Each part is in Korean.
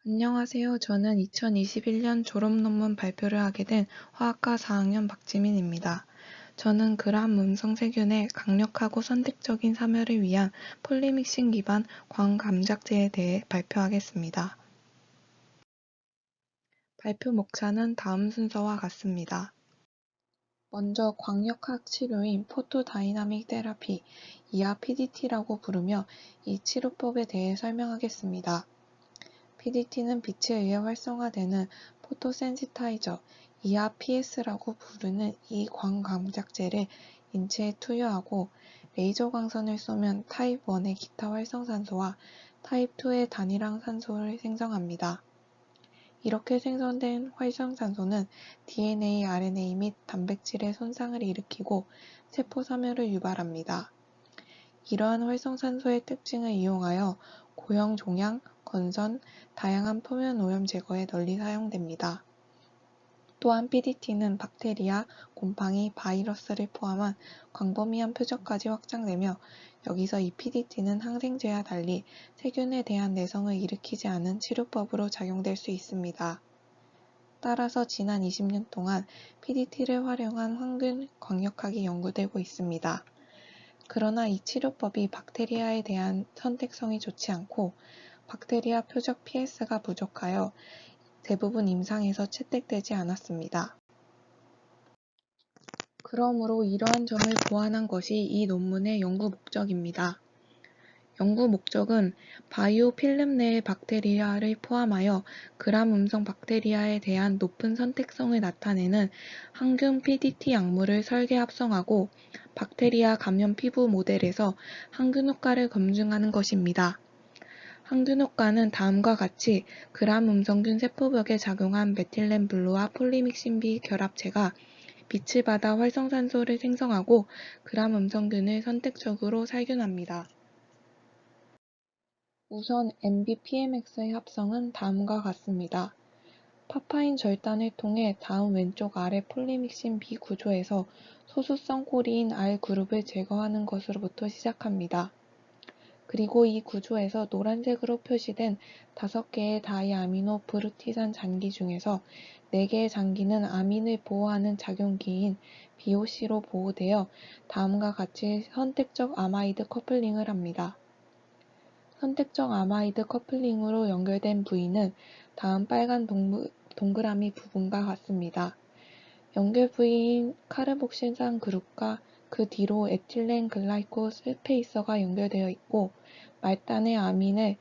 안녕하세요. 저는 2021년 졸업논문 발표를 하게 된 화학과 4학년 박지민입니다. 저는 그람 음성 세균의 강력하고 선택적인 사멸을 위한 폴리믹싱 기반 광감작제에 대해 발표하겠습니다. 발표 목차는 다음 순서와 같습니다. 먼저 광역학 치료인 포토다이나믹 테라피, 이하 PDT라고 부르며 이 치료법에 대해 설명하겠습니다. PDT는 빛에 의해 활성화되는 포토센시타이저, 이하 PS라고 부르는 이 광감작제를 인체에 투여하고 레이저 광선을 쏘면 타입 1의 기타 활성산소와 타입 2의 단일항 산소를 생성합니다. 이렇게 생성된 활성산소는 DNA, RNA 및 단백질의 손상을 일으키고 세포 사멸을 유발합니다. 이러한 활성산소의 특징을 이용하여 고형 종양, 건선, 다양한 표면 오염 제거에 널리 사용됩니다. 또한 PDT는 박테리아, 곰팡이, 바이러스를 포함한 광범위한 표적까지 확장되며 여기서 이 PDT는 항생제와 달리 세균에 대한 내성을 일으키지 않은 치료법으로 작용될 수 있습니다. 따라서 지난 20년 동안 PDT를 활용한 항균 광역학이 연구되고 있습니다. 그러나 이 치료법이 박테리아에 대한 선택성이 좋지 않고 박테리아 표적 PS가 부족하여 대부분 임상에서 채택되지 않았습니다. 그러므로 이러한 점을 보완한 것이 이 논문의 연구 목적입니다. 연구 목적은 바이오 필름 내의 박테리아를 포함하여 그람 음성 박테리아에 대한 높은 선택성을 나타내는 항균 PDT 약물을 설계 합성하고 박테리아 감염 피부 모델에서 항균 효과를 검증하는 것입니다. 항균 효과는 다음과 같이 그람 음성균 세포벽에 작용한 메틸렌 블루와 폴리믹신 B 결합체가 빛을 받아 활성산소를 생성하고 그람 음성균을 선택적으로 살균합니다. 우선 MBPMX의 합성은 다음과 같습니다. 파파인 절단을 통해 다음 왼쪽 아래 폴리믹신 B 구조에서 소수성 꼬리인 R 그룹을 제거하는 것으로부터 시작합니다. 그리고 이 구조에서 노란색으로 표시된 5개의 다이아미노 브루티산 장기 중에서 4개의 장기는 아민을 보호하는 작용기인 BOC로 보호되어 다음과 같이 선택적 아마이드 커플링을 합니다. 선택적 아마이드 커플링으로 연결된 부위는 다음 빨간 동그라미 부분과 같습니다. 연결 부위인 카르복실산 그룹과 그 뒤로 에틸렌 글라이콜 스페이서가 연결되어 있고 말단의 아민을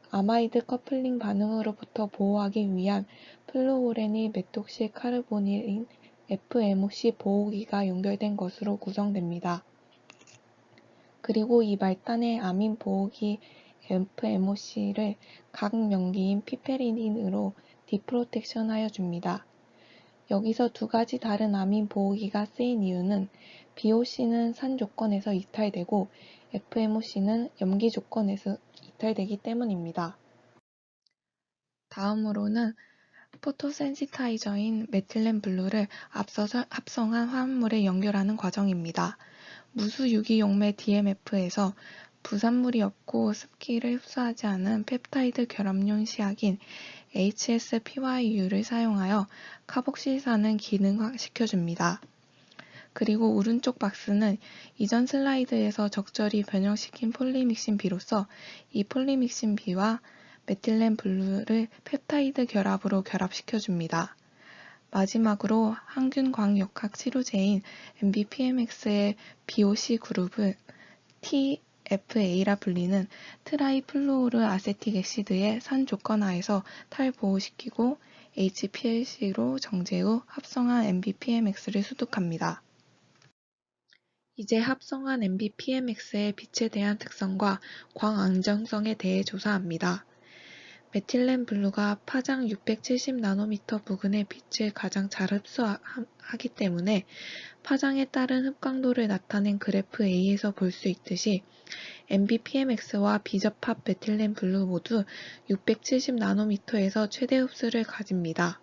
아마이드 커플링 반응으로부터 보호하기 위한 플루오레닐 메톡시 카르보닐인 FMOC 보호기가 연결된 것으로 구성됩니다. 그리고 이 말단의 아민 보호기 FMOC를 각 명기인 피페리딘으로 디프로텍션하여 줍니다. 여기서 두 가지 다른 아민 보호기가 쓰인 이유는 BOC는 산 조건에서 이탈되고 FMOC는 염기 조건에서 이탈되기 때문입니다. 다음으로는 포토센시타이저인 메틸렌 블루를 앞서서 합성한 화합물에 연결하는 과정입니다. 무수 유기용매 DMF에서 부산물이 없고 습기를 흡수하지 않은 펩타이드 결합용 시약인 HSPYU를 사용하여 카복실산을 기능화시켜줍니다. 그리고 오른쪽 박스는 이전 슬라이드에서 적절히 변형시킨 폴리믹신 B로서 이 폴리믹신 B와 메틸렌 블루를 펩타이드 결합으로 결합시켜줍니다. 마지막으로 항균 광역학 치료제인 MBPMX의 BOC 그룹은 TFA라 불리는 트라이플루오르 아세틱 액시드의 산 조건 하에서 탈보호시키고 HPLC로 정제 후 합성한 MBPMX를 수독합니다. 이제 합성한 MBPMX의 빛에 대한 특성과 광안정성에 대해 조사합니다. 메틸렌 블루가 파장 670나노미터 부근의 빛을 가장 잘 흡수하기 때문에 파장에 따른 흡광도를 나타낸 그래프 A에서 볼 수 있듯이 MBPMX와 비접합 메틸렌 블루 모두 670나노미터에서 최대 흡수를 가집니다.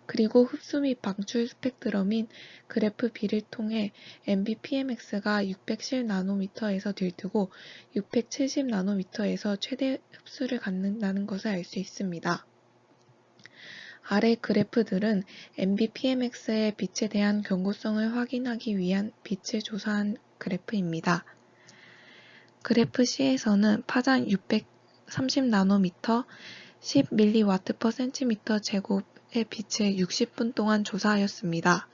그리고 흡수 및 방출 스펙트럼인 그래프 B를 통해 MBPMX가 610나노미터에서 들뜨고 670나노미터에서 최대 흡수를 갖는다는 것을 알 수 있습니다. 아래 그래프들은 MBPMX의 빛에 대한 견고성을 확인하기 위한 빛을 조사한 그래프입니다. 그래프 C에서는 파장 630나노미터, 10mW/cm 제곱의 빛을 60분 동안 조사하였습니다.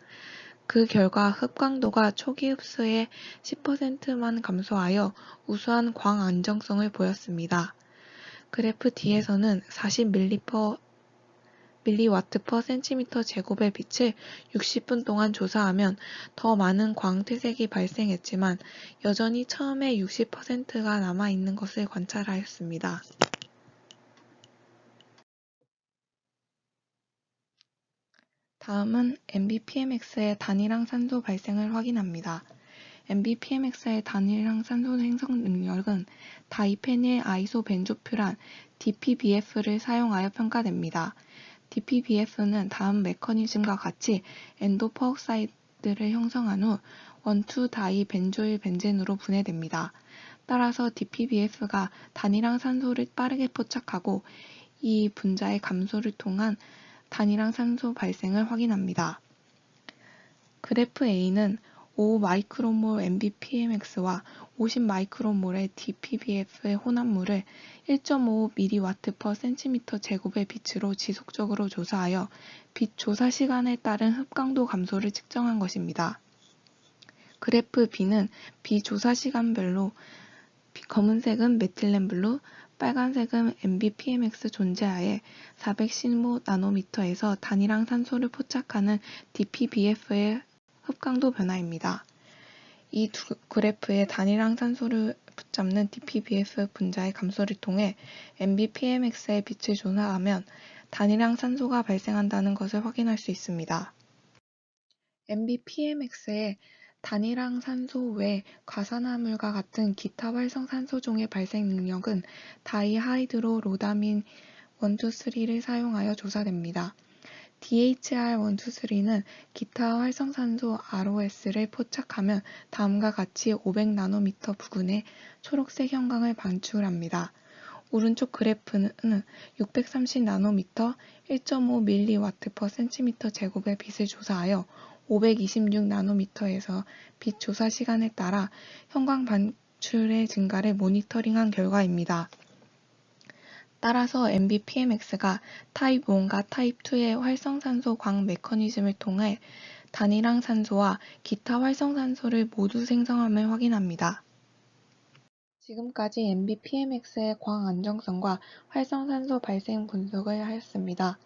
그 결과 흡광도가 초기 흡수의 10%만 감소하여 우수한 광 안정성을 보였습니다. 그래프 D에서는 40mW/cm 제곱의 빛을 60분 동안 조사하면 더 많은 광 퇴색이 발생했지만 여전히 처음의 60%가 남아있는 것을 관찰하였습니다. 다음은 MBPMX의 단일항 산소 발생을 확인합니다. MBPMX의 단일항 산소 생성 능력은 다이페닐 아이소벤조퓨란 DPBF를 사용하여 평가됩니다. DPBF는 다음 메커니즘과 같이 엔도퍼옥사이드를 형성한 후 1,2-다이벤조일 벤젠으로 분해됩니다. 따라서 DPBF가 단일항 산소를 빠르게 포착하고 이 분자의 감소를 통한 단일항 산소 발생을 확인합니다. 그래프 A는 5마이크로몰 MBPMX와 50마이크로몰의 DPBF의 혼합물을 1.5mW/cm 제곱의 빛으로 지속적으로 조사하여 빛 조사 시간에 따른 흡광도 감소를 측정한 것입니다. 그래프 B는 비조사 시간별로 검은색은 메틸렌블루, 빨간색은 MBPMX 존재하에 415나노미터에서 단일항 산소를 포착하는 DPBF의 흡광도 변화입니다. 이 두 그래프의 단일항 산소를 붙잡는 DPBF 분자의 감소를 통해 MBPMX의 빛을 조사하면 단일항 산소가 발생한다는 것을 확인할 수 있습니다. MBPMX의 단일항 산소 외 과산화물과 같은 기타 활성 산소종의 발생 능력은 다이하이드로로다민 1,2,3를 사용하여 조사됩니다. DHR1,2,3는 기타 활성산소 ROS를 포착하면 다음과 같이 500나노미터 부근에 초록색 형광을 방출합니다. 오른쪽 그래프는 630나노미터 1.5mW/cm 제곱의 빛을 조사하여 526나노미터에서 빛 조사 시간에 따라 형광 방출의 증가를 모니터링한 결과입니다. 따라서 MBPMX가 타입 1과 타입 2의 활성산소 광 메커니즘을 통해 단일항 산소와 기타 활성산소를 모두 생성함을 확인합니다. 지금까지 MBPMX의 광 안정성과 활성산소 발생 분석을 하였습니다.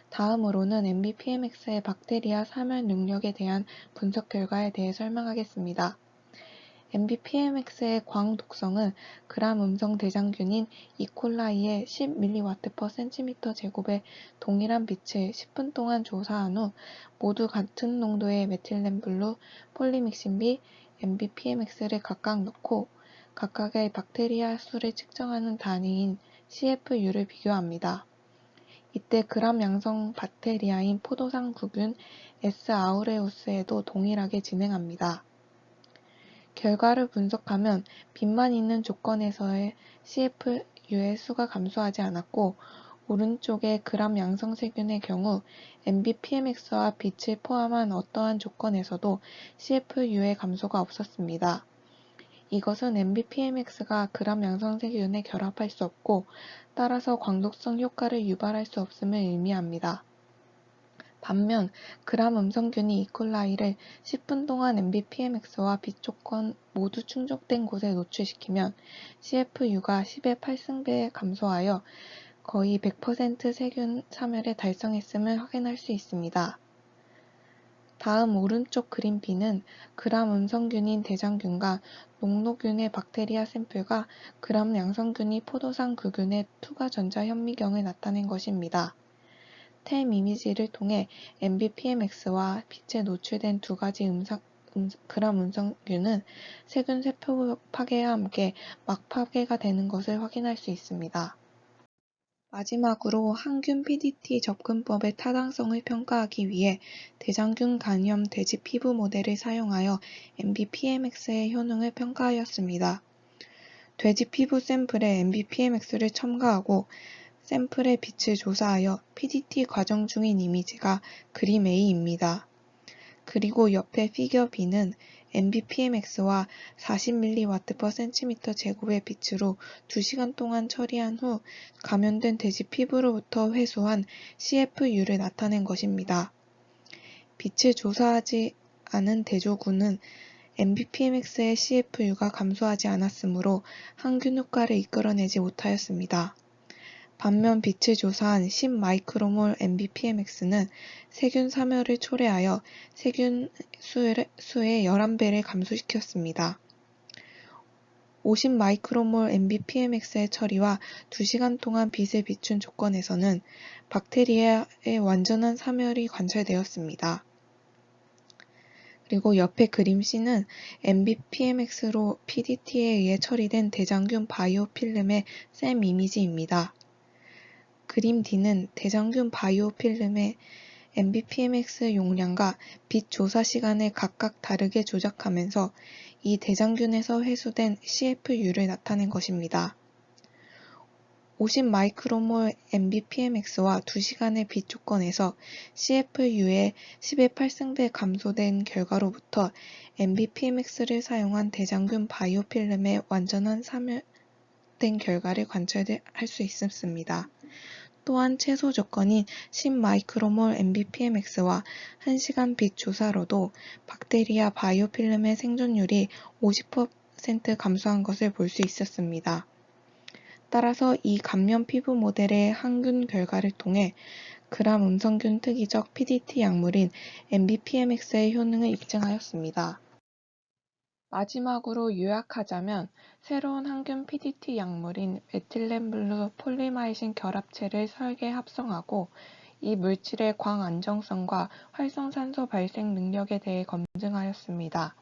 다음으로는 MBPMX의 박테리아 사멸 능력에 대한 분석 결과에 대해 설명하겠습니다. MBPMX의 광 독성은 그람 음성 대장균인 이콜라이의 10mW/cm 제곱의 동일한 빛을 10분 동안 조사한 후 모두 같은 농도의 메틸렌블루, 폴리믹신 B, MBPMX를 각각 넣고 각각의 박테리아 수를 측정하는 단위인 CFU를 비교합니다. 이때 그람 양성 박테리아인 포도상 구균 S. 아우레우스에도 동일하게 진행합니다. 결과를 분석하면 빛만 있는 조건에서의 CFU의 수가 감소하지 않았고 오른쪽의 그람 양성세균의 경우 MBPMX와 빛을 포함한 어떠한 조건에서도 CFU의 감소가 없었습니다. 이것은 MBPMX가 그람 양성세균에 결합할 수 없고 따라서 광독성 효과를 유발할 수 없음을 의미합니다. 반면 그람 음성균이 이콜라이를 10분 동안 MBPMX와 빛 조건 모두 충족된 곳에 노출시키면 CFU가 10의 8승배 감소하여 거의 100% 세균 사멸에 달성했음을 확인할 수 있습니다. 다음 오른쪽 그림 B는 그람 음성균인 대장균과 녹노균의 박테리아 샘플과 그람 양성균이 포도상 구균의 투과 전자 현미경을 나타낸 것입니다. 템 이미지를 통해 MBPMX와 빛에 노출된 두 가지 그람 음성균은 세균 세포 파괴와 함께 막 파괴가 되는 것을 확인할 수 있습니다. 마지막으로 항균 PDT 접근법의 타당성을 평가하기 위해 대장균 간염 돼지 피부 모델을 사용하여 MBPMX의 효능을 평가하였습니다. 돼지 피부 샘플에 MBPMX를 첨가하고 샘플의 빛을 조사하여 PDT 과정 중인 이미지가 그림 A입니다. 그리고 옆에 피겨 B는 MBPMX와 40mW/cm²의 빛으로 2시간 동안 처리한 후 감염된 돼지 피부로부터 회수한 CFU를 나타낸 것입니다. 빛을 조사하지 않은 대조군은 MBPMX의 CFU가 감소하지 않았으므로 항균 효과를 이끌어내지 못하였습니다. 반면 빛을 조사한 10마이크로몰 MBPMX는 세균 사멸을 초래하여 세균 수의 11배를 감소시켰습니다. 50마이크로몰 MBPMX의 처리와 2시간 동안 빛을 비춘 조건에서는 박테리아의 완전한 사멸이 관찰되었습니다. 그리고 옆에 그림 C는 MBPMX로 PDT에 의해 처리된 대장균 바이오 필름의 샘 이미지입니다. 그림 D는 대장균 바이오 필름의 MBPMX 용량과 빛 조사 시간을 각각 다르게 조작하면서 이 대장균에서 회수된 CFU를 나타낸 것입니다. 50마이크로몰 MBPMX와 2시간의 빛 조건에서 CFU의 10의 8승배 감소된 결과로부터 MBPMX를 사용한 대장균 바이오 필름의 완전한 사멸된 결과를 관찰할 수 있었습니다. 또한 최소 조건인 10마이크로몰 MBPMX와 1시간 빛 조사로도 박테리아 바이오필름의 생존율이 50% 감소한 것을 볼 수 있었습니다. 따라서 이 감염 피부 모델의 항균 결과를 통해 그람 음성균 특이적 PDT 약물인 MBPMX의 효능을 입증하였습니다. 마지막으로 요약하자면 새로운 항균 PDT 약물인 메틸렌블루 폴리마이신 결합체를 설계 합성하고 이 물질의 광안정성과 활성산소 발생 능력에 대해 검증하였습니다.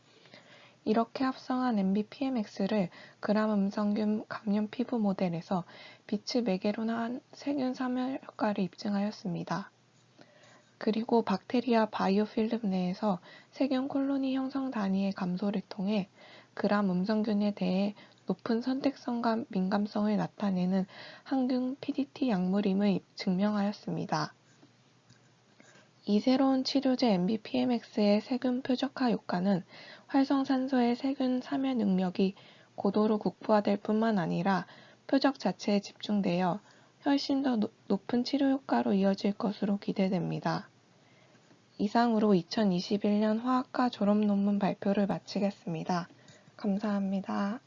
이렇게 합성한 MBPMX를 그람 음성균 감염 피부 모델에서 빛을 매개로 한 세균 사멸 효과를 입증하였습니다. 그리고 박테리아 바이오필름 내에서 세균 콜로니 형성 단위의 감소를 통해 그람 음성균에 대해 높은 선택성과 민감성을 나타내는 항균 PDT 약물임을 증명하였습니다. 이 새로운 치료제 MBPMX의 세균 표적화 효과는 활성산소의 세균 사멸 능력이 고도로 국부화될 뿐만 아니라 표적 자체에 집중되어 훨씬 더 높은 치료 효과로 이어질 것으로 기대됩니다. 이상으로 2021년 화학과 졸업 논문 발표를 마치겠습니다. 감사합니다.